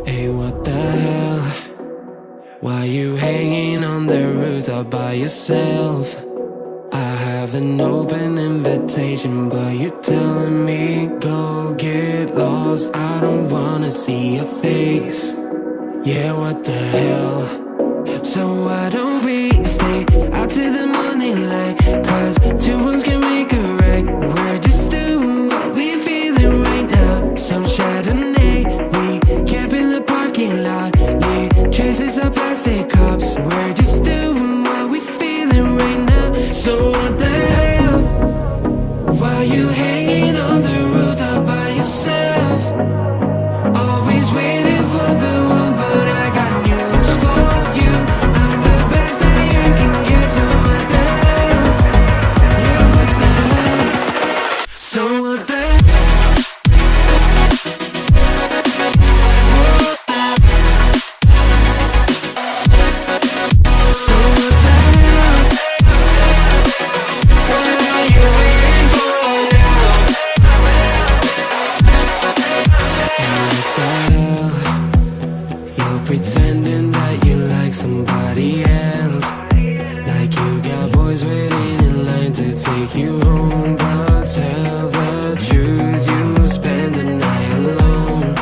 Hey, what the hell? Why you hanging on the rooftop by yourself? I have an open invitation, but you're telling me go get lost. I don't wanna see your face. Yeah, what the hell? So why don't we stay out till the morning light? Cause two wrongs can make a right. We're just doing what we feeling right now. Some Chardonnay, we camp in the parking lot. Leave traces of plastic cups. We're just doing what we feeling right now. So what the hell? Why you hanging on the rooftop by yourself? Always waiting for the one, but I got news for you. I'm the best that you can get, so what the hell? Yeah, what the hell? So what the hell? So what the hell? What are you waiting for now? And what the hell? You're pretending that you like somebody else, like you got boys waiting in line to take you home. But tell the truth, you spend the night alone.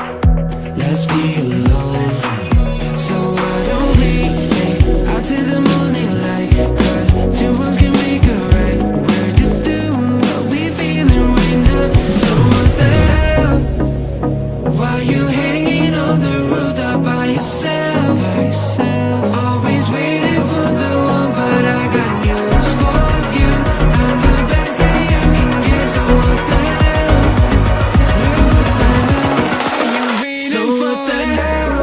Let's be alone. So why don't we stay out till the morning light? Cause two wrongs can make a right. We're just doing what we feeling right now. So what the hell? Why you hanging on the rooftop by yourself? Always waiting for the one, but I got news for you. I'm the best that you can get, so what the hell? Yeah, what the hell? Are you waiting so for what the hell?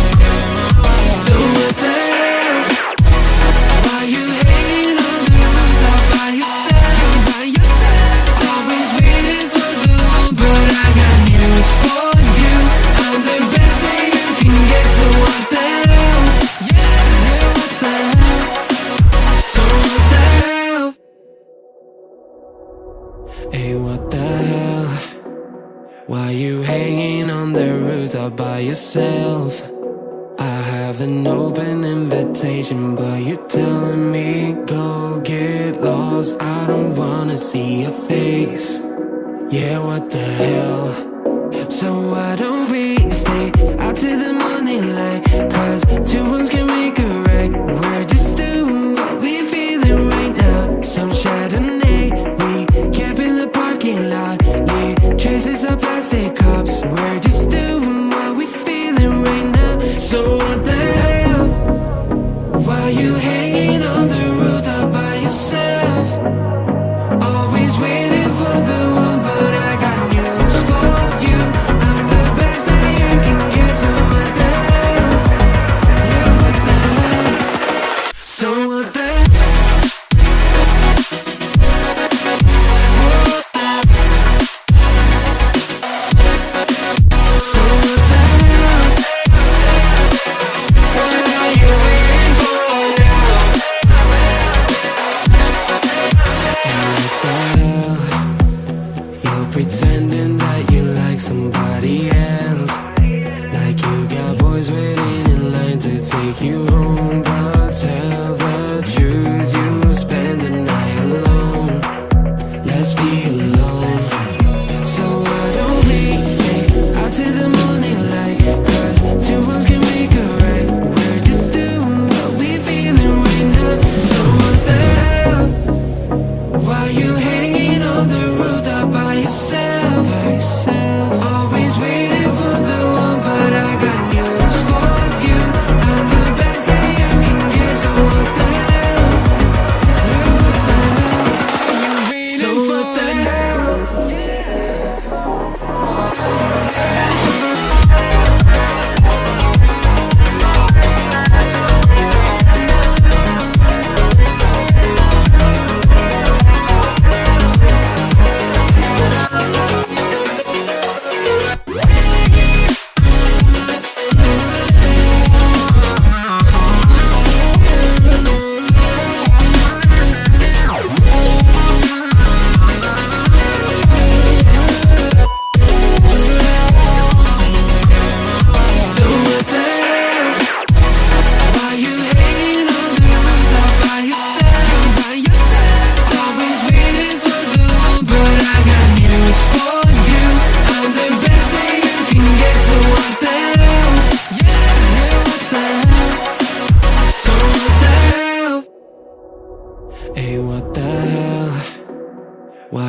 So what the hell? Why you hanging on the rooftop by yourself? Always waiting for the one, but I got news for you. I'm the best that you can get, so what the hell? Yeah, what the hell? So what the hell? Hey, what the hell? Why you hanging on the rooftop by yourself? I have an open invitation, but you're telling me go get lost. I don't wanna see your face. Yeah, what the hell? So why don't we stay out till the morning light? Cause two wrongs can make a right. We're just doing what we feeling right now. Some Chardonnay, we camp in the parking lot. Leave traces of plastic cups. We're just doing what we feeling right now. So what the hell? Why you hanging on the rooftop by yourself? Always waiting for the one, but I got news for you. I'm the best that you can get, so what the hell? Yeah, what the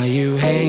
Why you hanging